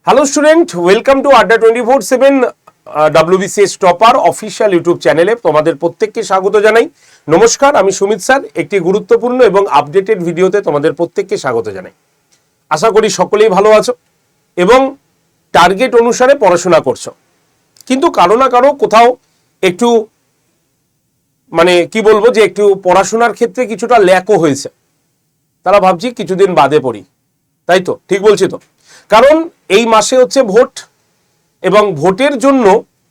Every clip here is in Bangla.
হ্যালো স্টুডেন্ট, ওয়েলকাম টু আড্ডা 24/7 WBCS টপার অফিসিয়াল ইউটিউব চ্যানেলে তোমাদের প্রত্যেককে স্বাগত জানাই। নমস্কার, আমি সুমিত স্যার। একটি গুরুত্বপূর্ণ এবং আপডেটেড ভিডিওতে তোমাদের প্রত্যেককে স্বাগত জানাই। আশা করি সকলেই ভালো আছো এবং টার্গেট অনুসারে পড়াশোনা করছো, কিন্তু কারো না কারো কোথাও একটু কি বলবো যে একটু পড়াশোনার ক্ষেত্রে কিছুটা ল্যাকও হয়েছে। তারা ভাবছি কিছুদিন বাদে পড়ি, তাই তো? ঠিক বলছি তো? কারণ এই মাসে হচ্ছে ভোট এবং ভোটের জন্য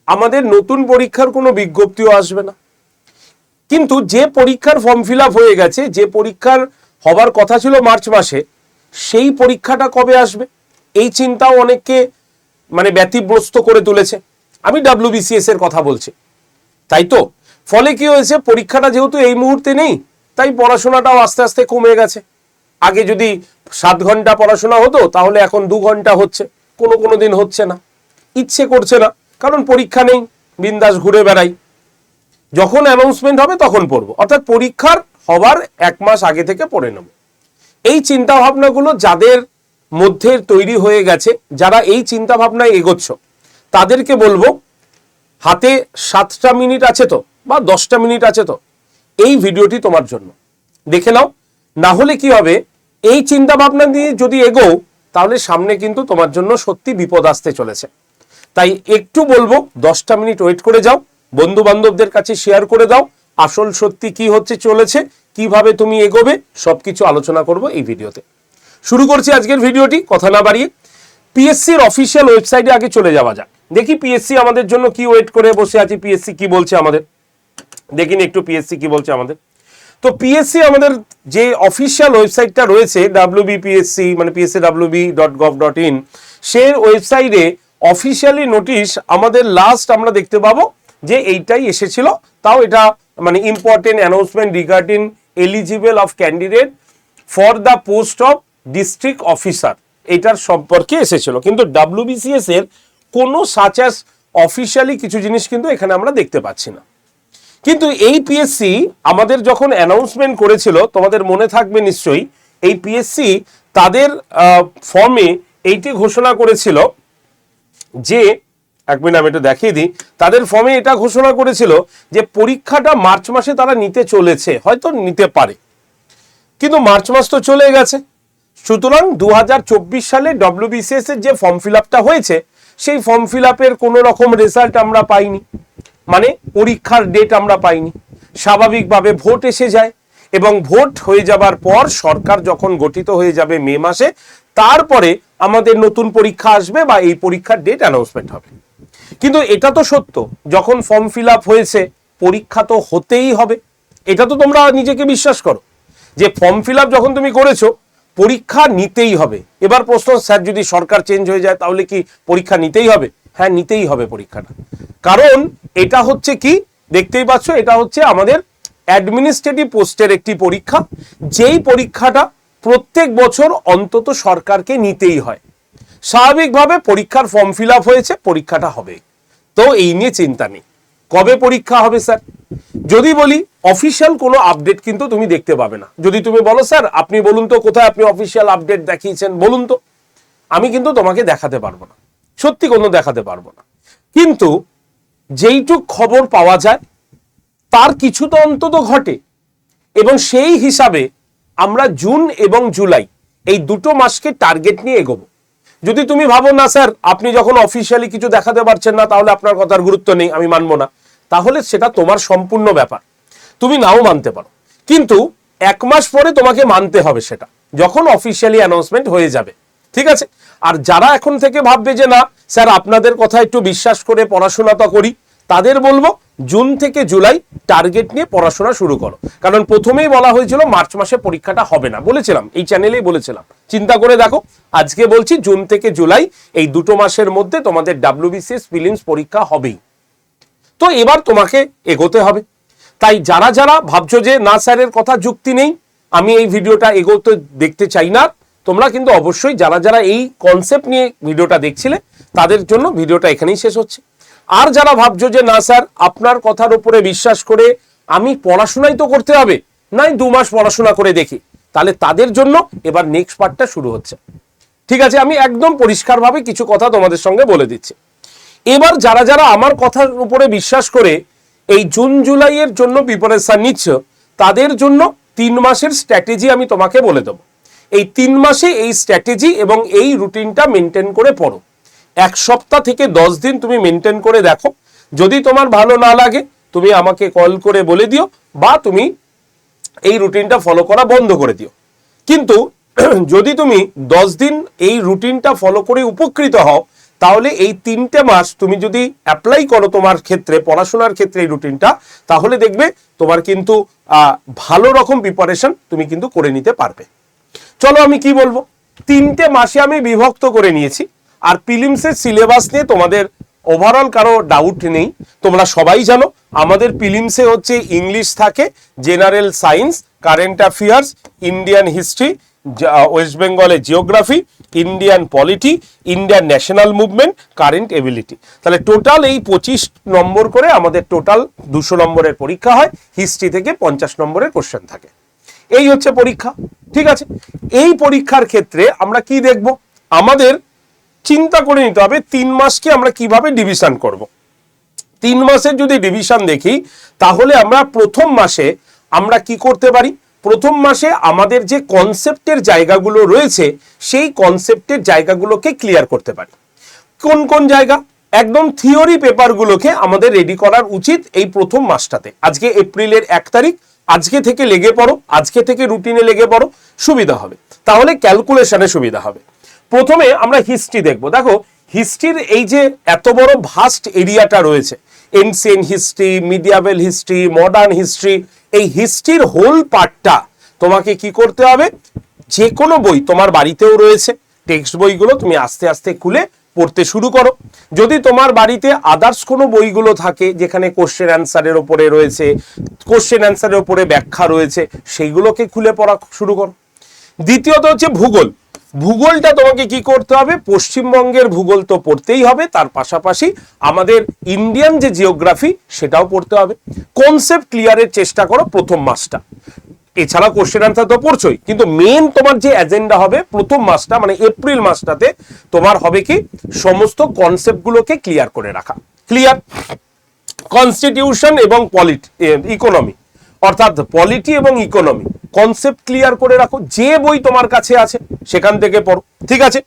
আমাদের নতুন পরীক্ষার কোনো বিজ্ঞপ্তিও আসবে না। কিন্তু যে পরীক্ষার ফর্ম ফিল আপ হয়ে গেছে, যে পরীক্ষার হবার কথা ছিল মার্চ মাসে, সেই পরীক্ষাটা কবে আসবে এই চিন্তাও অনেককে ব্যতিব্যস্ত করে তুলেছে। আমি WBCS এর কথা বলছি, তাই তো? ফলে কি হয়েছে, পরীক্ষাটা যেহেতু এই মুহূর্তে নেই, তাই পড়াশোনাটাও আস্তে আস্তে কমে গেছে। আগে যদি 7 ঘন্টা পড়াশোনা হতো, তাহলে এখন 2 ঘন্টা হচ্ছে, কোনো দিন হচ্ছে না। ইচ্ছে করছে না, কারণ পরীক্ষা নেই, বিন্দাস ঘুরে বেড়াই। যখন অ্যানাউন্সমেন্ট হবে তখন পড়বো, অর্থাৎ পরীক্ষার হবার 1 মাস আগে থেকে পড়ে নেব। এই চিন্তা ভাবনাগুলো যাদের মধ্যে তৈরি হয়ে গেছে, যারা এই চিন্তা ভাবনায় এগোচ্ছ, তাদেরকে বলবো হাতে 7টা মিনিট আছে তো, বা 10টা মিনিট আছে তো, এই ভিডিওটি তোমার জন্য দেখে নাও। না হলে কি হবে, এই চিন্তা ভাবনা নিয়ে যদি এগোও, তাহলে সামনে কিন্তু তোমার জন্য সত্যি বিপদ আসতে চলেছে। তাই একটু বলবো 10টা মিনিট ওয়েট করে যাও, বন্ধু বান্ধবদের কাছে শেয়ার করে দাও। আসল সত্যি কি হচ্ছে চলেছে, কিভাবে তুমি এগোবে, সবকিছু আলোচনা করব এই ভিডিওতে। শুরু করছি আজকের ভিডিওটি, কথা না বাড়িয়ে। পিএসসির অফিসিয়াল ওয়েবসাইটে আগে চলে যাওয়া যাক, দেখি পিএসসি আমাদের জন্য কি ওয়েট করে বসে আছে। পিএসসি কি বলছে আমাদের, দেখিনি একটু পিএসসি কি বলছে আমাদের। তো পিএসসি আমাদের যে অফিসিয়াল ওয়েবসাইটটা রয়েছে WBPSC pscwb.gov.in, সে ওয়েবসাইটে অফিসিয়ালি নোটিশ আমাদের লাস্ট আমরা দেখতে পাবো যে এইটাই এসেছিল। তাও এটা important announcement regarding eligible of candidate for the post of district officer, এটার সম্পর্কে এসেছিল। কিন্তু WBCS এর কোনো সাচ অ্যাজ অফিসিয়ালি কিছু জিনিস কিন্তু এখানে আমরা দেখতে পাচ্ছি না। কিন্তু এই পিএসসি আমাদের যখন অ্যানাউন্সমেন্ট করেছিল, তোমাদের মনে থাকবে নিশ্চয়ই, এই পিএসসি তাদের ফর্মে এইটি ঘোষণা করেছিল যে, এক মিনিট আমি এটা দেখিয়ে দিই, তাদের ফর্মে এটা ঘোষণা করেছিল যে পরীক্ষাটা মার্চ মাসে তারা নিতে চলেছে, হয়তো নিতে পারে, কিন্তু মার্চ মাস তো চলে গেছে। সুতরাং 2024 সালে WBCS এর যে ফর্ম ফিল আপটা হয়েছে, সেই ফর্ম ফিল আপের কোনো রকম রেজাল্ট আমরা পাইনি, পরীক্ষার ডেট আমরা পাইনি। স্বাভাবিকভাবে ভোট এসে যায় এবং ভোট হয়ে যাবার পর সরকার যখন গঠিত হয়ে যাবে মে মাসে, তারপরে আমাদের নতুন পরীক্ষা আসবে বা এই পরীক্ষার ডেট অ্যানাউন্সমেন্ট হবে। কিন্তু এটা তো সত্য, যখন ফর্ম ফিল আপ হয়েছে পরীক্ষা তো হতেই হবে। এটা তো তোমরা নিজেকে বিশ্বাস করো যে ফর্ম ফিল আপ যখন তুমি করেছো, পরীক্ষা নিতেই হবে। এবার প্রশ্ন, স্যার যদি সরকার চেঞ্জ হয়ে যায় তাহলে কি পরীক্ষা নিতেই হবে? হ্যাঁ, নিতেই হবে পরীক্ষাটা। কারণ এটা হচ্ছে কি, দেখতেই পাচ্ছ, এটা হচ্ছে আমাদের অ্যাডমিনিস্ট্রেটিভ পোস্টের একটি পরীক্ষা, যেই পরীক্ষাটা প্রত্যেক বছর অন্তত সরকারকে নিতেই হয়। স্বাভাবিকভাবে পরীক্ষার ফর্ম ফিল আপ হয়েছে, পরীক্ষাটা হবে, তো এই নিয়ে চিন্তা নেই। কবে পরীক্ষা হবে স্যার? যদি বলি অফিসিয়াল কোনো আপডেট কিন্তু তুমি দেখতে পাবে না। যদি তুমি বলো স্যার আপনি বলুন তো কোথায় আপনি অফিসিয়াল আপডেট দেখিয়েছেন, বলুন তো, আমি কিন্তু তোমাকে দেখাতে পারবো না, সত্যি কোনো দেখাতে পারবো না। কিন্তু যেইটুক খবর পাওয়া যায় তার কিছু তো অন্তত ঘটে, এবং সেই হিসাবে আমরা জুন এবং জুলাই এই দুটো মাসকে টার্গেট নিয়ে এগোবো। যদি তুমি ভাবো না স্যার আপনি যখন অফিসিয়ালি কিছু দেখাতে পারছেন না, তাহলে আপনার কথার গুরুত্ব নেই, আমি মানবো না, তাহলে সেটা তোমার সম্পূর্ণ ব্যাপার, তুমি নাও মানতে পারো। কিন্তু 1 মাস পরে তোমাকে মানতে হবে সেটা, যখন অফিসিয়ালি অ্যানাউন্সমেন্ট হয়ে যাবে, ঠিক আছে? আর যারা এখন থেকে ভাববে যে না স্যার আপনাদের কথা একটু বিশ্বাস করে পড়াশোনাটা করি, তাদের বলবো জুন থেকে জুলাই টার্গেট নিয়ে পড়াশোনা শুরু করো। কারণ প্রথমেই বলা হয়েছিল মার্চ মাসে পরীক্ষাটা হবে না, বলেছিলাম, এই চ্যানেলেই বলেছিলাম। চিন্তা করে দেখো, আজকে বলছি জুন থেকে জুলাই এই দুটো মাসের মধ্যে তোমাদের WBCS প্রিলিমস পরীক্ষা হবেই। তো এবার তোমাকে এগোতে হবে। তাই যারা যারা ভাবছো যে না স্যারের কথা যুক্তি নেই, আমি এই ভিডিওটা এগোতে দেখতে চাই না, তোমরা কিন্তু অবশ্যই যারা যারা এই কনসেপ্ট নিয়ে ভিডিওটা দেখছিলে, তাদের জন্য ভিডিওটা এখানেই শেষ হচ্ছে। আর যারা ভাবছো যে না স্যার আপনার কথার উপরে বিশ্বাস করে আমি পড়াশোনাই তো করতে হবে, নাই 2 মাস পড়াশোনা করে দেখি, তাহলে তাদের জন্য এবার নেক্সট পার্টটা শুরু হচ্ছে। ঠিক আছে, আমি একদম পরিষ্কারভাবে কিছু কথা তোমাদের সঙ্গে বলে দিচ্ছি। এবার যারা যারা আমার কথার উপরে বিশ্বাস করে এই জুন জুলাইয়ের জন্য প্রিপারেশন নিচ্ছ, তাদের জন্য 3 মাসের স্ট্র্যাটেজি আমি তোমাকে বলে দেবো। এই 3 মাসে এই স্ট্র্যাটেজি এবং এই রুটিনটা মেনটেন করে পড়ো। 1 সপ্তাহ থেকে 10 দিন তুমি মেনটেন করে দেখো। যদি তোমার ভালো না লাগে তুমি আমাকে কল করে বলে দিও, বা তুমি এই রুটিনটা ফলো করা বন্ধ করে দিও। কিন্তু যদি তুমি 10 দিন এই রুটিনটা ফলো করে উপকৃত হও, তাহলে এই 3টে মাস তুমি যদি অ্যাপ্লাই করো তোমার ক্ষেত্রে, পড়াশোনার ক্ষেত্রে এই রুটিনটা, তাহলে দেখবে তোমার কিন্তু ভালো রকম প্রিপারেশন তুমি কিন্তু করে নিতে পারবে। চলো আমি কি বলবো, 3টে মাসে আমি বিভক্ত করে নিয়েছি। আর প্রিলিমসের সিলেবাস নিয়ে তোমাদের ওভারঅল কারো ডাউট নেই, তোমরা সবাই জানো আমাদের প্রিলিমসে হচ্ছে ইংলিশ থাকে, general science, current affairs, Indian history, west বেঙ্গলের geography, Indian polity, Indian national movement, current ability. তাহলে টোটাল এই 25 নম্বর করে আমাদের টোটাল 200 নম্বরের পরীক্ষা হয়। হিস্ট্রি থেকে 50 নম্বরের কোশ্চেন থাকে। এই হচ্ছে পরীক্ষা, ঠিক আছে। এই পরীক্ষার ক্ষেত্রে আমরা কি দেখব, আমাদের চিন্তা করে নিতে হবে 3 মাসকে আমরা কিভাবে ডিভিশন করব। 3 মাসের যদি ডিভিশন দেখি, তাহলে আমরা প্রথম মাসে আমরা কি করতে পারি, প্রথম মাসে আমাদের যে কনসেপ্টের জায়গাগুলো রয়েছে সেই কনসেপ্টের জায়গাগুলোকে ক্লিয়ার করতে পারি। কোন কোন জায়গা, একদম থিওরি পেপারগুলোকে আমাদের রেডি করার উচিত এই প্রথম মাসটাতে। আজকে এপ্রিলের 1 তারিখ, আজকে থেকে লেগে পড়ো, আজকে থেকে রুটিনে লেগে পড়ো, সুবিধা হবে, তাহলে ক্যালকুলেশনে সুবিধা হবে। প্রথমে আমরা হিস্ট্রি দেখবো। দেখো হিস্ট্রির এই যে এত বড় ভাস্ট এরিয়াটা রয়েছে, ancient history, medieval history, modern history, এই হিস্ট্রির হোল পার্টটা তোমাকে কি করতে হবে, যে কোনো বই তোমার বাড়িতেও রয়েছে, টেক্সট বইগুলো তুমি আস্তে আস্তে খুলে পড়তে শুরু করো। যদি তোমার বাড়িতে আদার্স কোনো বইগুলো থাকে যেখানে কোশ্চেন অ্যান্সারের ওপরে রয়েছে, কোশ্চেন অ্যান্সারের ওপরে ব্যাখ্যা রয়েছে, সেইগুলোকে খুলে পড়া শুরু করো। দ্বিতীয়ত হচ্ছে ভূগোল। ভূগোলটা তোমাকে কি করতে হবে, পশ্চিমবঙ্গের ভূগোল তো পড়তেই হবে, তার পাশাপাশি আমাদের ইন্ডিয়ান যে জিওগ্রাফি সেটাও পড়তে হবে। কনসেপ্ট ক্লিয়ারের চেষ্টা করো প্রথম মাসটা। এছাড়া কোশ্চেন আনসার তো পড়ছোই, কিন্তু মেন তোমার যে এজেন্ডা হবে প্রথম মাসটা মানে এপ্রিল মাসটাতে তোমার হবে কি, সমস্ত কনসেপ্টগুলোকে ক্লিয়ার করে রাখা। ক্লিয়ার, কনস্টিটিউশন এবং ইকোনমি, অর্থাৎ পলিটি এবং ইকোনমি কনসেপ্ট ক্লিয়ার করে রাখো। যে বই তোমার কাছে আছে সেখান থেকে পড়ো, ঠিক আছে।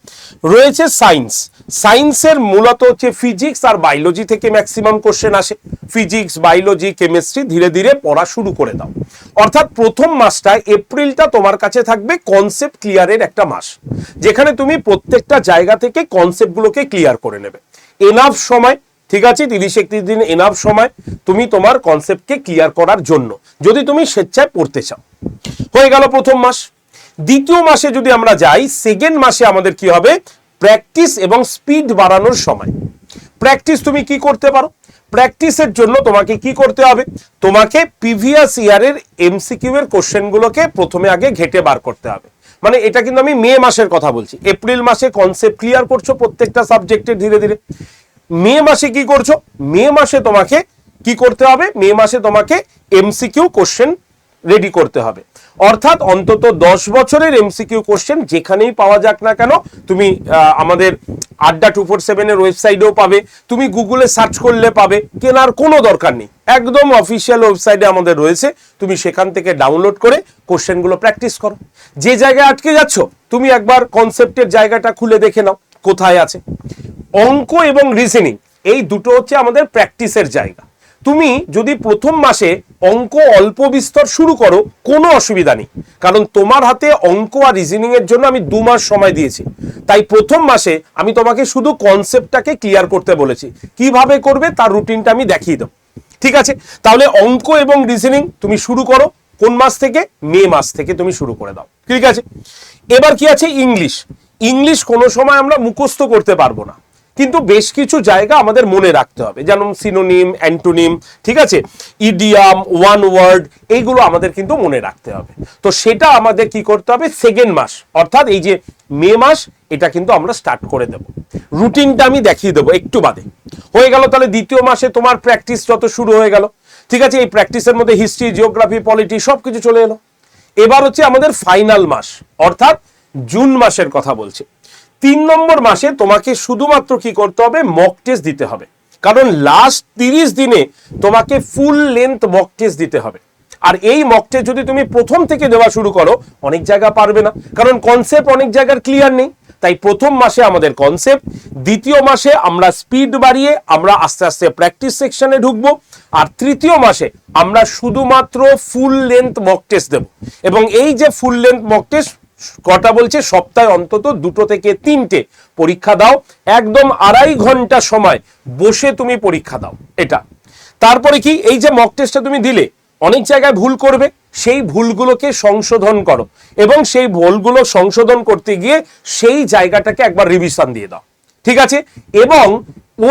রয়েছে সায়েন্স, সায়েন্সের মূলত হচ্ছে ফিজিক্স আর বায়োলজি থেকে ম্যাক্সিমাম কোশ্চেন আসে। ফিজিক্স, বায়োলজি, কেমিস্ট্রি ধীরে ধীরে পড়া শুরু করে দাও। অর্থাৎ প্রথম মাসটা এপ্রিলটা তোমার কাছে থাকবে কনসেপ্ট ক্লিয়ারের একটা মাস, যেখানে তুমি প্রত্যেকটা জায়গা থেকে কনসেপ্টগুলোকে ক্লিয়ার করে নেবে। এনাফ সময়, ঠিক আছে, 30-31 দিন এনাফ সময় তুমি তোমার কনসেপ্টকে ক্লিয়ার করার জন্য, যদি তুমি স্বেচ্ছায় পড়তে চাও। হয়ে গেল প্রথম মাস। দ্বিতীয় মাসে যদি আমরা যাই, সেকেন্ড মাসে আমাদের কি হবে, প্র্যাকটিস এবং স্পিড বাড়ানোর সময়। প্র্যাকটিস তুমি কি করতে পারো, প্র্যাকটিসের জন্য তোমাকে কি করতে হবে, তোমাকে প্রিভিয়াস ইয়ারের এমসিকিউ এর কোশ্চেনগুলোকে প্রথমে আগে ঘেটে বার করতে হবে। মানে এটা কিন্তু আমি মে মাসের কথা বলছি। এপ্রিল মাসে কনসেপ্ট ক্লিয়ার করছো প্রত্যেকটা সাবজেক্টের ধীরে ধীরে। মে মাসে কি করছো, মে মাসে তোমাকে কি করতে হবে, মে মাসে তোমাকে এমসিকিউ কোশ্চেন রেডি করতে হবে। অর্থাৎ অন্তত 10 বছরের এমসিকিউ কোশ্চেন যেখানেই পাওয়া যাক না কেন, তুমি আমাদের আড্ডা 247 এর ওয়েবসাইটেও পাবে, তুমি গুগলে সার্চ করলে পাবে, কেনার কোনো দরকার নেই, একদম অফিসিয়াল ওয়েবসাইটে আমাদের রয়েছে, তুমি সেখান থেকে ডাউনলোড করে কোশ্চেনগুলো প্র্যাকটিস করো। যে জায়গায় আটকে যাচ্ছ তুমি একবার কনসেপ্টের জায়গাটা খুলে দেখে নাও কোথায় আছে। অঙ্ক এবং রিজনিং এই দুটো হচ্ছে আমাদের প্র্যাকটিসের জায়গা। তুমি যদি প্রথম মাসে অঙ্ক অল্প বিস্তর শুরু করো কোনো অসুবিধা নেই, কারণ তোমার হাতে অঙ্ক আর রিজনিং এর জন্য আমি 2 মাস সময় দিয়েছি। তাই প্রথম মাসে আমি তোমাকে শুধু কনসেপ্টটাকে ক্লিয়ার করতে বলেছি, কিভাবে করবে তার রুটিনটা আমি দেখিয়ে দেবো, ঠিক আছে। তাহলে অঙ্ক এবং রিজনিং তুমি শুরু করো কোন মাস থেকে, মে মাস থেকে তুমি শুরু করে দাও, ঠিক আছে। এবার কি আছে, ইংলিশ। ইংলিশ কোনো সময় আমরা মুখস্থ করতে পারবো না, কিন্তু বেশ কিছু জায়গা আমাদের মনে রাখতে হবে, যেমন সিনোনিম, অ্যান্টোনিম, ঠিক আছে, ইডিয়াম, ওয়ান ওয়ার্ড, এইগুলো আমাদের কিন্তু মনে রাখতে হবে। তো সেটা আমাদের কি করতে হবে, সেকেন্ড মাস অর্থাৎ এই যে মে মাস, এটা কিন্তু আমরা স্টার্ট করে দেব। রুটিনটা আমি দেখিয়ে দেবো একটু বাদে। হয়ে গেল, তাহলে দ্বিতীয় মাসে তোমার প্র্যাকটিস যত শুরু হয়ে গেল, ঠিক আছে। এই প্র্যাকটিসের মধ্যে হিস্ট্রি, জিওগ্রাফি, পলিটি সবকিছু চলে এলো। এবার হচ্ছে আমাদের ফাইনাল মাস, অর্থাৎ জুন মাসের কথা বলছি। 3 নম্বর মাসে তোমাকে শুধুমাত্র কি করতে হবে, মক টেস্ট দিতে হবে। কারণ লাস্ট 30 দিনে তোমাকে ফুল লেন্থ মক টেস্ট দিতে হবে। আর এই মক টেস্ট যদি তুমি প্রথম থেকে দেওয়া শুরু করো, অনেক জায়গা পারবে না, কারণ কনসেপ্ট অনেক জায়গার ক্লিয়ার নেই। তাই প্রথম মাসে আমাদের কনসেপ্ট, দ্বিতীয় মাসে আমরা স্পিড বাড়িয়ে আমরা আস্তে আস্তে প্র্যাকটিস সেকশনে ঢুকবো, আর তৃতীয় মাসে আমরা শুধুমাত্র ফুল লেন্থ মক টেস্ট দেব। এবং এই যে ফুল লেন্থ মক টেস্ট কটা বলছে, সপ্তাহে অন্তত 2 থেকে 3টে পরীক্ষা দাও, একদম 2.5 ঘন্টা সময় বসে তুমি পরীক্ষা দাও এটা। তারপরে কি, এই যে মক টেস্টটা তুমি দিলে অনেক জায়গায় ভুল করবে, সেই ভুলগুলোকে সংশোধন করো, এবং সেই ভুলগুলো সংশোধন করতে গিয়ে সেই জায়গাটাকে একবার রিভিশন দিয়ে দাও, ঠিক আছে? এবং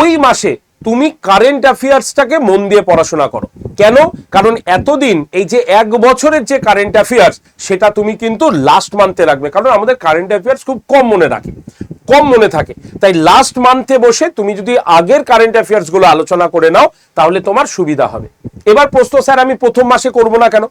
ওই মাসে তুমি কারেন্ট অ্যাফেয়ার্সটাকে মন দিয়ে পড়াশোনা করো। কেন? কারণ এতদিন এই যে 1 বছরের যে কারেন্ট অ্যাফেয়ার্স, সেটা তুমি কিন্তু লাস্ট মান্থে রাখবে, কারণ আমাদের কারেন্ট অ্যাফেয়ার্স খুব কম মনে থাকে। তাই লাস্ট মান্থে বসে তুমি যদি আগের কারেন্ট অ্যাফেয়ার্স গুলো আলোচনা করে নাও, তাহলে তোমার সুবিধা হবে। এবার প্রশ্ন, স্যার আমি প্রথম মাসে করব না কেন?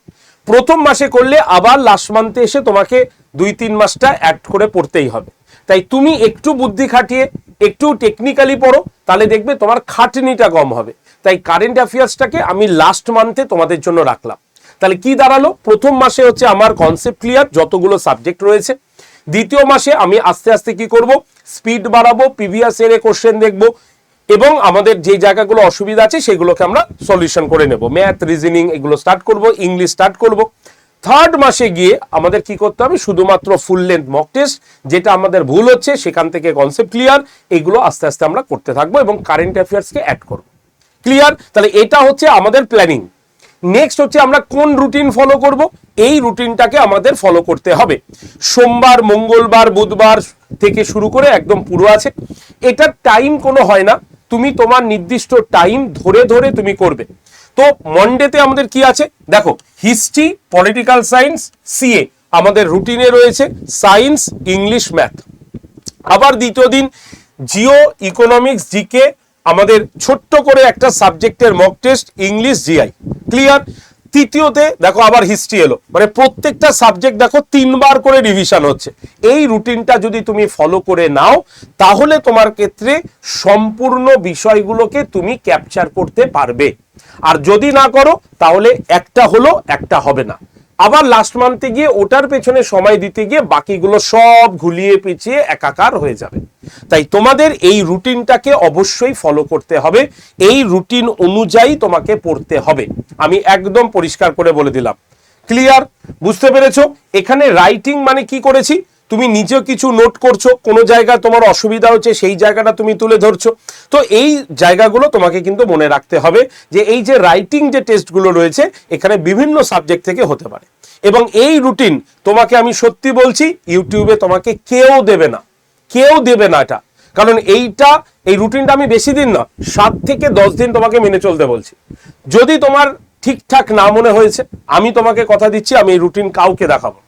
প্রথম মাসে করলে আবার লাস্ট মান্থে এসে তোমাকে 2-3 মাসটা অ্যাড করে পড়তেই হবে। তাই তুমি একটু বুদ্ধি খাটিয়ে একটু টেকনিক্যালি পড়ো, তাহলে দেখবে তোমার খাটনিটা কম হবে। তাই কারেন্ট অ্যাফেয়ার্সটাকে আমি লাস্ট মান্থে তোমাদের জন্য রাখলাম। তাহলে কি দাঁড়ালো, প্রথম মাসে হচ্ছে আমার কনসেপ্ট ক্লিয়ার, যতগুলো সাবজেক্ট রয়েছে। দ্বিতীয় মাসে আমি আস্তে আস্তে কি করব, স্পিড বাড়াবো, প্রিভিয়াস ইয়ারে কোশ্চেন দেখবো, এবং আমাদের যে জায়গাগুলো অসুবিধা আছে সেগুলোকে আমরা সলিউশন করে নেব। ম্যাথ, রিজনিং এগুলো স্টার্ট করব, ইংলিশ স্টার্ট করব। থার্ড মাসে গিয়ে আমাদের কি করতে হবে, শুধুমাত্র ফুল লেন্থ মক টেস্ট, যেটা আমাদের ভুল হচ্ছে সেখান থেকে কনসেপ্ট ক্লিয়ার, এগুলো আস্তে আস্তে আমরা করতে থাকবো, এবং কারেন্ট অ্যাফেয়ার্সকে অ্যাড করব। ক্লিয়ার? তাহলে এটা হচ্ছে আমাদের প্ল্যানিং। নেক্সট হচ্ছে আমরা কোন রুটিন ফলো করব, এই রুটিনটাকে আমাদের ফলো করতে হবে। সোমবার, মঙ্গলবার, বুধবার থেকে শুরু করে একদম পুরো আছে। এটার টাইম কোনো হয় না, তুমি তোমার নির্দিষ্ট টাইম ধরে ধরে তুমি করবে। তো মন্ডেতে আমাদের কি আছে দেখো, হিস্ট্রি, পলিটিক্যাল সায়েন্স, সিএ আমাদের রুটিনে রয়েছে, সায়েন্স, ইংলিশ, ম্যাথ। আবার দ্বিতীয় দিন জিও, ইকোনমিক্স, জিকে, আমাদের ছোট্ট করে একটা সাবজেক্টের mock test, English, GI. Clear? তৃতীয়তে দেখো আবার হিস্ট্রি এলো, মানে প্রত্যেকটা সাবজেক্ট দেখো 3 বার করে রিভিশন হচ্ছে। এই রুটিনটা যদি তুমি ফলো করে নাও, তাহলে তোমার ক্ষেত্রে সম্পূর্ণ বিষয়গুলোকে তুমি ক্যাপচার করতে পারবে। আর যদি না করো, তাহলে একটা হলো, একটা হবে না। আবার লাস্ট মান্থে গিয়ে ওটার পেছনে সময় দিতে গিয়ে বাকিগুলো সব ঘুলিয়ে পিছিয়ে একাকার হয়ে যাবে। তাই তোমাদের এই রুটিনটাকে অবশ্যই ফলো করতে হবে, এই রুটিন অনুযায়ী তোমাকে পড়তে হবে। আমি একদম পরিষ্কার করে বলে দিলাম। ক্লিয়ার? বুঝতে পেরেছো? এখানে রাইটিং মানে কি করেছি, তুমি নিজেও কিছু নোট করছো, কোনো জায়গায় তোমার অসুবিধা হচ্ছে সেই জায়গাটা তুমি তুলে ধরছো। তো এই জায়গাগুলো তোমাকে কিন্তু মনে রাখতে হবে, যে এই যে রাইটিং যে টেস্টগুলো রয়েছে এখানে বিভিন্ন সাবজেক্ট থেকে হতে পারে। এবং এই রুটিন তোমাকে আমি সত্যি বলছি, ইউটিউবে তোমাকে কেউ দেবে না এটা। কারণ এই রুটিনটা আমি বেশি দিন না, 7 থেকে 10 দিন তোমাকে মেনে চলতে বলছি। যদি তোমার ঠিকঠাক না মনে হয়েছে, আমি তোমাকে কথা দিচ্ছি আমি এই রুটিন কাউকে দেখাবো,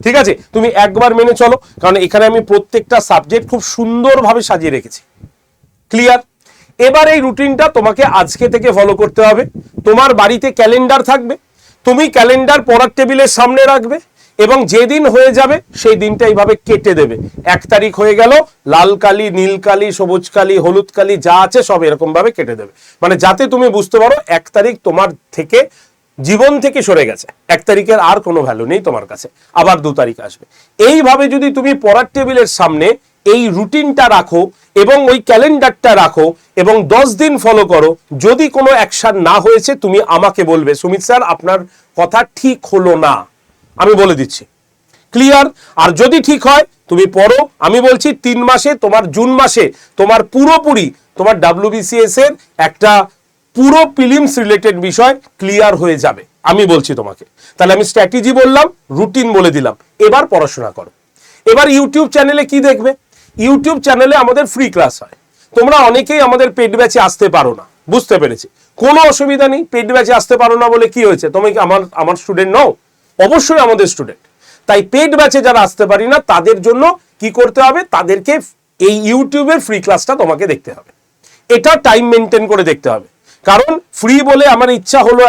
ঠিক আছে? তুমি একবার মেনে চলো, কারণ এখানে আমি প্রত্যেকটা সাবজেক্ট খুব সুন্দরভাবে সাজিয়ে রেখেছি। ক্লিয়ার? এবার এই রুটিনটা তোমাকে আজকে থেকে ফলো করতে হবে। তোমার বাড়িতে ক্যালেন্ডার থাকবে, তুমি ক্যালেন্ডার পড়ার টেবিলের সামনে রাখবে, এবং যেদিন হয়ে যাবে সেই দিনটা এইভাবে কেটে দেবে। 1 তারিখ হয়ে গেল, লাল কালি, নীল কালি, সবুজ কালি, হলুদ কালি যা আছে সব এরকম ভাবে কেটে দেবে, মানে যাতে তুমি বুঝতে পারো 1 তারিখ তোমার থেকে জীবন থেকে সরে গেছে, 1 তারিখের আর কোনো ভ্যালু নেই তোমার কাছে, আবার 2 তারিখ আসবে। এইভাবে যদি তুমি পড়ার টেবিলের সামনে এই রুটিনটা রাখো এবং ওই ক্যালেন্ডারটা রাখো এবং 10 দিন ফলো করো, যদি কোনো অ্যাকশন না হয়েছে তুমি আমাকে বলবে, সুমিত স্যার আপনার কথা ঠিক হলো না, আমি বলে দিচ্ছি। ক্লিয়ার? আর যদি ঠিক হয় তুমি পড়ো, আমি বলছি 3 মাসে তোমার, জুন মাসে তোমার পুরোপুরি তোমার WBCS এর একটা পুরো প্রিলিমস রিলেটেড বিষয় ক্লিয়ার হয়ে যাবে, আমি বলছি তোমাকে। তাহলে আমি স্ট্র্যাটেজি বললাম, রুটিন বলে দিলাম, এবার পড়াশোনা করো। এবার ইউটিউব চ্যানেলে কি দেখবে, ইউটিউব চ্যানেলে আমাদের ফ্রি ক্লাস হয়। তোমরা অনেকেই আমাদের পেড ব্যাচে আসতে পারো না, বুঝতে পেরেছি, কোনো অসুবিধা নেই। পেড ব্যাচে আসতে পারো না বলে কি হয়েছে, তুমি কি আমার স্টুডেন্ট নও? অবশ্যই আমাদের স্টুডেন্ট। তাই পেড ব্যাচে যারা আসতে পারি না তাদের জন্য কি করতে হবে, তাদেরকে এই ইউটিউবের ফ্রি ক্লাসটা তোমাকে দেখতে হবে। এটা টাইম মেনটেন করে দেখতে হবে, কারণ ফ্রি বলে আমার ইচ্ছা হলো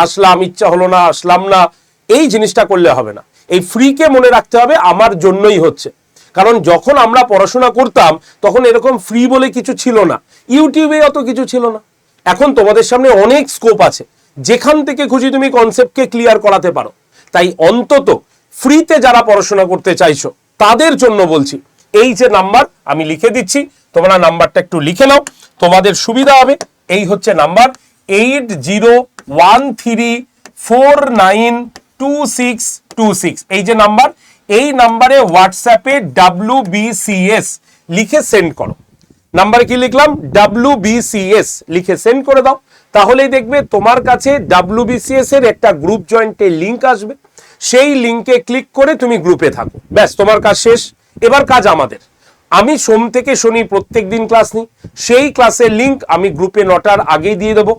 আসলাম, ইচ্ছা হলো না আসলাম না, এই জিনিসটা করলে হবে না। এই ফ্রিকে মনে রাখতে হবে আমার জন্যই হচ্ছে। কারণ যখন আমরা পড়াশোনা করতাম তখন এরকম ফ্রি বলে কিছু ছিল না, ইউটিউবে অত কিছু ছিল না। এখন তোমাদের সামনে অনেক স্কোপ আছে, যেখান থেকে খুশি তুমি কনসেপ্টকে ক্লিয়ার করাতে পারো। তাই অন্তত ফ্রিতে যারা পড়াশোনা করতে চাইছো তাদের জন্য বলছি, এই যে নাম্বার আমি লিখে দিচ্ছি, তোমরা নাম্বারটা একটু লিখে নাও, তোমাদের সুবিধা হবে। এই হচ্ছে নাম্বার 8013492626, এই যে নাম্বার, এই নাম্বারে হোয়াটসঅ্যাপে WBCS লিখে সেন্ড করো। নাম্বারে কি লিখলাম? WBCS লিখে সেন্ড করে দাও, তাহলেই দেখবে তোমার কাছে WBCS এর একটা গ্রুপ জয়েন্টের লিংক আসবে। সেই লিংকে ক্লিক করে তুমি গ্রুপে থাকো, ব্যাস তোমার কাজ শেষ। এবার কাজ আমাদের। আমি সোম থেকে শনি প্রত্যেক দিন ক্লাস নিই, সেই ক্লাসের লিংক আমি গ্রুপে 9টার আগেই দিয়ে দেবো।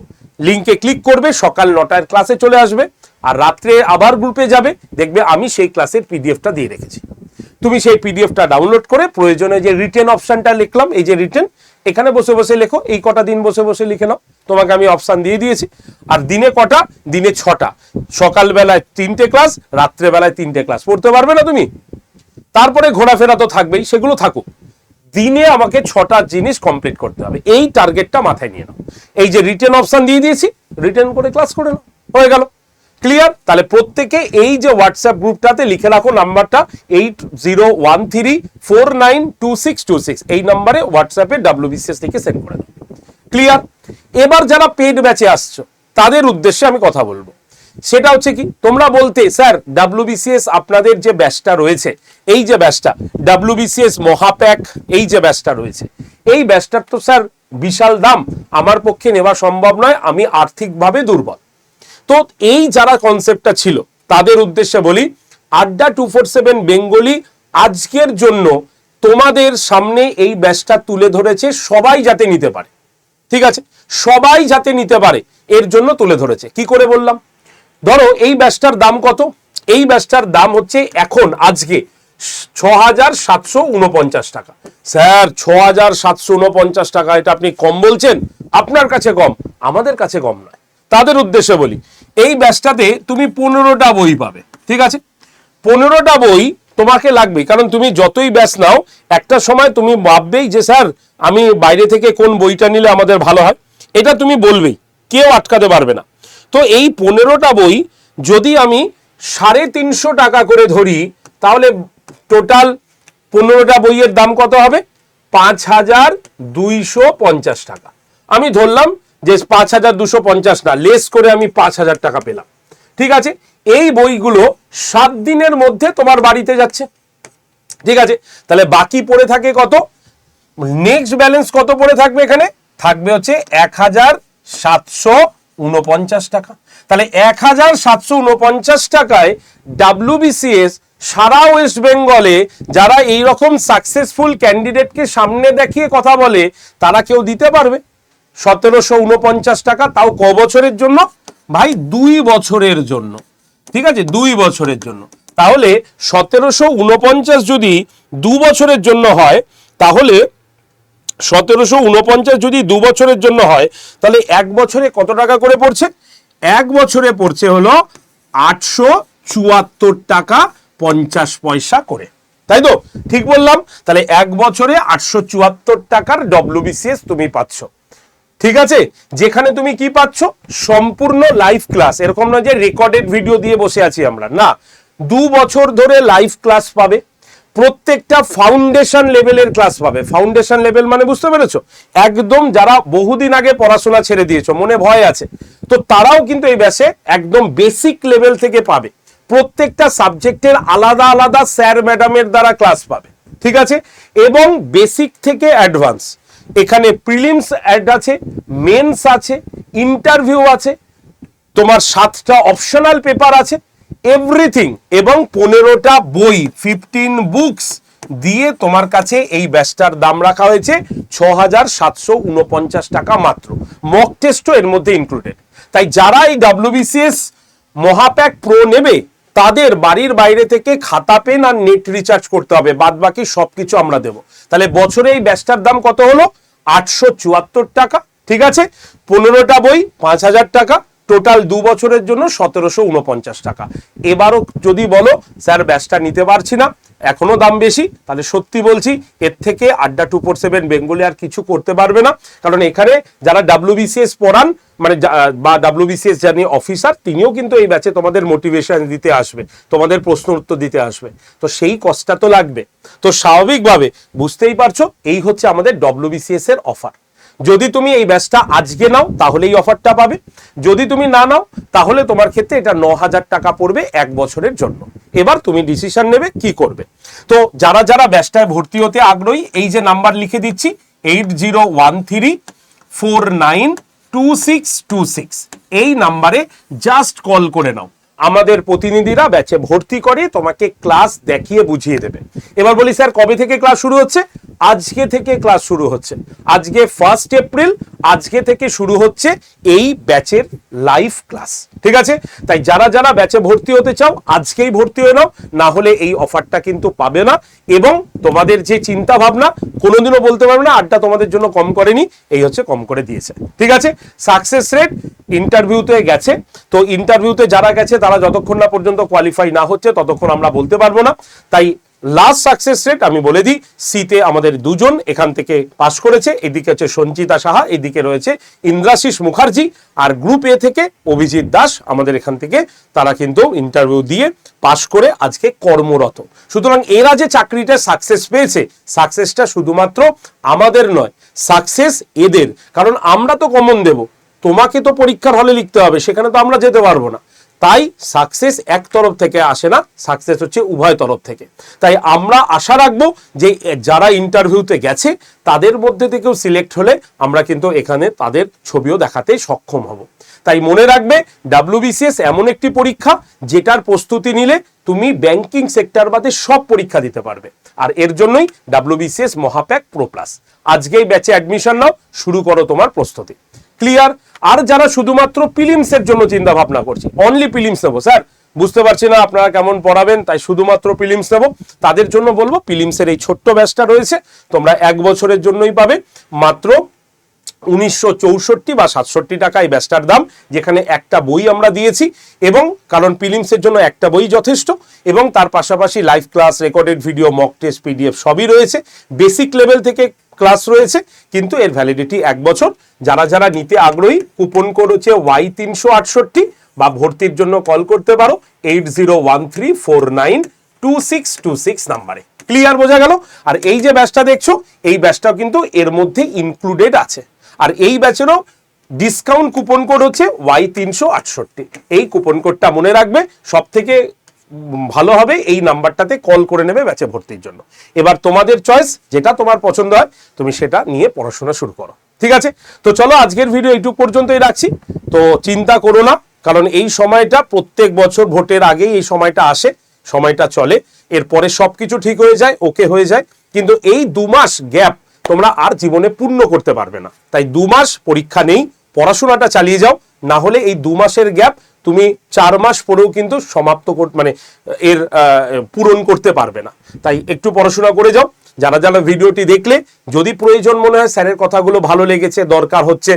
লিংকে ক্লিক করবে, সকাল 9টার ক্লাসে চলে আসবে, আর রাত্রে আবার গ্রুপে যাবে, দেখবে আমি সেই ক্লাসের পিডিএফটা দিয়ে রেখেছি। তুমি সেই পিডিএফটা ডাউনলোড করে প্রয়োজনে যে রিটেন অপশনটা লিখলাম, এই যে রিটেন, এখানে বসে বসে লেখো, এই কটা দিন বসে বসে লিখে নাও, তোমাকে আমি অপশন দিয়ে দিয়েছি। আর দিনে কটা? দিনে 6টা, সকালবেলায় 3টে ক্লাস, রাত্রেবেলায় 3টে ক্লাস। পড়তে পারবে না তুমি? তারপরে ঘোরাফেরা তো থাকবেই, সেগুলো থাকুক, দিনে আমাকে 6টা জিনিস কমপ্লিট করতে হবে, এই টার্গেটটা মাথায় নিয়ে নাও। এই যে রিটেন অপশন দিয়ে দিয়েছি, রিটেন করে ক্লাস করে নাও, হয়ে গেল। ক্লিয়ার? তাহলে প্রত্যেকে এই যে হোয়াটসঅ্যাপ গ্রুপটাতে লিখে রাখো নাম্বারটা 8013492626, এই নাম্বারে হোয়াটসঅ্যাপে WBCS লিখে সেন্ড করে দাও। ক্লিয়ার? এবার যারা পেড ব্যাচে আসছো তাদের উদ্দেশ্যে আমি কথা বলবো, সেটা হচ্ছে কি, তোমরা বলতে স্যার WBCS আপনাদের যে ব্যাচটা রয়েছে, এই যে ব্যাচটা WBCS মহাপ্যাক, এই যে ব্যাচটা রয়েছে, এই ব্যাচটার তো স্যার বিশাল দাম, আমার পক্ষে নেওয়া সম্ভব নয়, আমি আর্থিকভাবে দুর্বল। তো এই যারা কনসেপ্টটা ছিল তাদের উদ্দেশ্যে বলি, আড্ডা 247 বেঙ্গলি আজকের জন্য তোমাদের সামনে এই ব্যাচটা তুলে ধরেছে, সবাই যাতে নিতে পারে। ঠিক আছে, সবাই যাতে নিতে পারে এর জন্য তুলে ধরেছে। কি করে বললাম? ধরো এই ব্যাচটার দাম কত? এই ব্যাচটার দাম হচ্ছে এখন আজকে 6749 টাকা। স্যার 6749 টাকা, এটা আপনি কম বলছেন? আপনার কাছে কম, আমাদের কাছে কম নয়। তাদের উদ্দেশ্যে বলি, এই ব্যাচটাতে তুমি 15টা বই পাবে। ঠিক আছে, 15টা বই তোমাকে লাগবে, কারণ তুমি যতই ব্যাচ নাও একটা সময় তুমি ভাববেই যে স্যার আমি বাইরে থেকে কোন বইটা নিলে আমাদের ভালো হয়, এটা তুমি বলবেই, কেউ আটকাতে পারবে না। তো এই 15টা বই যদি আমি 350 টাকা করে ধরি, তাহলে টোটাল 15টা বইয়ের দাম কত হবে? 5250 টাকা। আমি ধরলাম যে 5250 না, লেস করে আমি 5000 টাকা পেলাম। ঠিক আছে, এই বইগুলো 7 দিনের মধ্যে তোমার বাড়িতে যাচ্ছে। ঠিক আছে, তাহলে বাকি পড়ে থাকে কত? নেক্সট ব্যালেন্স কত পড়ে থাকবে? এখানে থাকবে হচ্ছে 1749 টাকা। তাহলে 1749 টাকায় WBCS সারা ওয়েস্ট বেঙ্গলে যারা এইরকম সাকসেসফুল ক্যান্ডিডেটকে সামনে দেখিয়ে কথা বলে, তারা কেউ দিতে পারবে 1749 টাকা, তাও ক বছরের জন্য? ভাই 2 বছরের জন্য। ঠিক আছে, 2 বছরের জন্য। তাহলে 1749 যদি 2 বছরের জন্য হয়, তাহলে 1749 যদি 2 বছরের জন্য হয়, তাহলে 1 বছরে কত টাকা করে পড়ছে? 1 বছরে পড়ছে হলো 874 টাকা 50 পয়সা করে, তাই তো? ঠিক বললাম? তাহলে 1 বছরে 874 টাকার WBCS তুমি পাচ্ছ। ঠিক আছে, যেখানে তুমি কি পাচ্ছ? সম্পূর্ণ লাইভ ক্লাস। এরকম না যে রেকর্ডেড ভিডিও দিয়ে বসে আছি আমরা, না, 2 বছর ধরে লাইভ ক্লাস পাবে। প্রত্যেকটা ফাউন্ডেশন লেভেলের ক্লাস পাবে। ফাউন্ডেশন লেভেল মানে বুঝতে পেরেছো? একদম যারা বহুদিন আগে পড়াশোনা ছেড়ে দিয়েছো, মনে ভয় আছে, তো তারাও কিন্তু এই ব্যাচে একদম বেসিক লেভেল থেকে পাবে। প্রত্যেকটা সাবজেক্টের আলাদা আলাদা স্যার ম্যাডামের দ্বারা ক্লাস পাবে। ঠিক আছে, এবং বেসিক থেকে অ্যাডভান্স, এখানে প্রিলিমস অ্যাড আছে, মেন্স আছে, ইন্টারভিউ আছে, তোমার 7টা অপশনাল পেপার আছে, এভরিথিং, এবং 15টা বই, 15 বুকস দিয়ে তোমার কাছে এই ব্যাচটার দাম রাখা হয়েছে 6749 টাকা মাত্র। মক টেস্টও এর মধ্যে ইনক্লুডেড। তাই যারা এই WBCS মহাপ্যাক প্রো নেবে, তাদের বাড়ির বাইরে থেকে খাতা পেন আর নেট রিচার্জ করতে হবে, বাদ বাকি সবকিছু আমরা দেবো। তাহলে বছরে এই ব্যাচটার দাম কত হলো? 874 টাকা। ঠিক আছে, 15টা বই 5000 টাকা, টোটাল 2 বছরের জন্য 1749 টাকা। এবারও যদি বলো স্যার ব্যাচটা নিতে পারছি না, এখনো দাম বেশি, তাহলে সত্যি বলছি এর থেকে আড্ডা 247 বেঙ্গলি আর কিছু করতে পারবে না। কারণ এখানে যারা WBCS পড়ান মানে বা WBCS জানি অফিসার, তিনিও কিন্তু এই ব্যাচে তোমাদের মোটিভেশন দিতে আসবে, তোমাদের প্রশ্ন উত্তর দিতে আসবে, তো সেই কষ্টটা তো লাগবে। তো স্বাভাবিকভাবে বুঝতেই পারছো এই হচ্ছে আমাদের WBCS এর অফার। যদি তুমি এই ব্যাচটা আজকে নাও তাহলে এই অফারটা পাবে, যদি তুমি না নাও তাহলে তোমার ক্ষেত্রে এটা 9000 টাকা পড়বে 1 বছরের জন্য। এবার তুমি ডিসিশন নেবে কি করবে। তো যারা যারা ব্যাচটায় ভর্তি হতে আগ্রহী, এই যে নাম্বার লিখে দিচ্ছি 8013492626, এই নাম্বারে জাস্ট কল করে নাও। আমাদের প্রতিনিধিরা ব্যাচে ভর্তি করে তোমাকে ক্লাস দেখিয়ে বুঝিয়ে দেবে। এবার বলি স্যার কবে থেকে ক্লাস শুরু হচ্ছে? আজকে থেকে ক্লাস শুরু হচ্ছে। আজকে 1 এপ্রিল, আজকে থেকে শুরু হচ্ছে এই ব্যাচের লাইভ ক্লাস। ঠিক আছে, তাই যারা যারা ব্যাচে ভর্তি হতে চাও আজকেই ভর্তি হয়ে নাও, না হলে এই অফারটা কিন্তু পাবে না। এবং তোমাদের যে চিন্তা ভাবনা, কোনোদিনও বলতে পারবে না আড্ডা তোমাদের জন্য কম করেনি, এই হচ্ছে কম করে দিয়েছে। ঠিক আছে, সাকসেস রেট ইন্টারভিউতে গেছে, তো ইন্টারভিউতে যারা গেছে তারা যতক্ষণ না পর্যন্ত কোয়ালিফাই না হচ্ছে ততক্ষণ আমরা বলতে পারবো না। তাই লাস্ট সাকসেস রেট আমি বলে দিই, সিতে আমাদের 2 জন এখান থেকে পাশ করেছে, এদিকে হচ্ছে সঞ্চিতা সাহা, এদিকে রয়েছে ইন্দ্রাশিস মুখার্জি, আর গ্রুপ এ থেকে অভিজিৎ দাস আমাদের এখান থেকে, তারা কিন্তু ইন্টারভিউ দিয়ে পাশ করে আজকে কর্মরত। সুতরাং এরা যে চাকরিটা সাকসেস পেয়েছে, সাকসেসটা শুধুমাত্র আমাদের নয়, সাকসেস এদের। কারণ আমরা তো কমন দেব, তোমাকে তো পরীক্ষার হলে লিখতে হবে, সেখানে তো আমরা যেতে পারবো না। তাই সাকসেস এক তরফ থেকে আসে না, সাকসেস হচ্ছে উভয় তরফ থেকে। তাই আমরা আশা রাখবো যে যারা ইন্টারভিউতে গেছে তাদের মধ্যে থেকেও সিলেক্ট হলে আমরা কিন্তু এখানে তাদের ছবিও দেখাতে সক্ষম হব। তাই মনে রাখবে WBCS এমন একটি পরীক্ষা যেটার প্রস্তুতি নিলে তুমি ব্যাংকিং সেক্টর বাদে সব পরীক্ষা দিতে পারবে। আর এর জন্যই WBCS মহাপ্যাক প্রো প্লাস। আজকেই ব্যাচে অ্যাডমিশন নাও, শুরু করো তোমার প্রস্তুতি। ক্লিয়ার? আর যারা শুধুমাত্র প্রিলিমসের জন্য চিন্তা ভাবনা করছে, অনলি প্রিলিমস নেবো স্যার, বুঝতে পারছি না আপনারা কেমন পড়াবেন, তাই শুধুমাত্র প্রিলিমস নেবো, তাদের জন্য বলবো প্রিলিমসের এই ছোট্ট ব্যাচটা রয়েছে, তোমরা 1 বছরের জন্যই পাবে মাত্র 1964 বা 67 টাকা এই ব্যাচটার দাম, যেখানে একটা বই আমরা দিয়েছি। এবং কারণ প্রিলিমসের জন্য একটা বই যথেষ্ট, এবং তার পাশাপাশি live class, recorded video, mock test, PDF সবই রয়েছে। বেসিক লেভেল থেকে ক্লাস রয়েছে, কিন্তু এর ভ্যালিডিটি 1 বছর। যারা যারা নিতে আগ্রহী, কুপন কোড হচ্ছে Y368 বা ভর্তির জন্য কল করতে পারো 8013492626 নাম্বারে। ক্লিয়ার? বোঝা গেল? আর এই যে ব্যাচটা দেখছো, এই ব্যাচটাও কিন্তু এর মধ্যে ইনক্লুডেড আছে। আর এই ব্যাচেরও ডিসকাউন্ট কুপন কোড হচ্ছে Y368। এই কুপন কোডটা মনে রাখবে, সব থেকে ভালো হবে এই নাম্বারটাতে কল করে নেবে ব্যাচে ভর্তির জন্য। এবার তোমাদের চয়েস, যেটা তোমার পছন্দ হয় তুমি সেটা নিয়ে পড়াশোনা শুরু করো। ঠিক আছে, তো চলো আজকের ভিডিও এইটুকু পর্যন্তই রাখছি। তো চিন্তা করো না, কারণ এই সময়টা প্রত্যেক বছর ভোটের আগেই এই সময়টা আসে, সময়টা চলে, এরপরে সবকিছু ঠিক হয়ে যায়, ওকে হয়ে যায়। কিন্তু এই 2 মাস গ্যাপ তোমরা আর জীবনে পূর্ণ করতে পারবে না। তাই 2 মাস পরীক্ষা নেই, পড়াশোনাটা চালিয়ে যাও, না হলে এই 2 মাসের গ্যাপ তুমি 4 মাস পরেও কিন্তু সমাপ্ত মানে এর পূরণ করতে পারবে না। তাই একটু পড়াশোনা করে যাও। যারা যারা ভিডিওটি দেখলে যদি প্রয়োজন মনে হয়, স্যারের কথাগুলো ভালো লেগেছে, দরকার হচ্ছে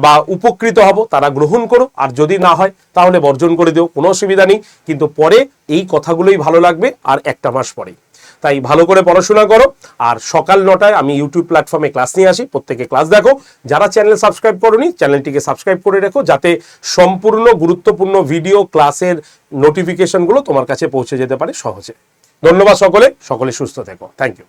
বা উপকৃত হব, তারা গ্রহণ করো। আর যদি না হয় তাহলে বর্জন করে দিও, কোনো অসুবিধা নেই। কিন্তু পরে এই কথাগুলোই ভালো লাগবে আর 1টা মাস পরেই। তাই ভালো করে পড়াশোনা করো। আর সকাল 9টায় আমি ইউটিউব প্ল্যাটফর্মে ক্লাস নিয়ে আসি, প্রত্যেকে ক্লাস দেখো। যারা চ্যানেল সাবস্ক্রাইব করোনি, চ্যানেলটিকে সাবস্ক্রাইব করে রেখো, যাতে সম্পূর্ণ গুরুত্বপূর্ণ ভিডিও ক্লাসের নোটিফিকেশনগুলো তোমার কাছে পৌঁছে যেতে পারে সহজে। ধন্যবাদ সকলে, সকলে সুস্থ থেকো। Thank you.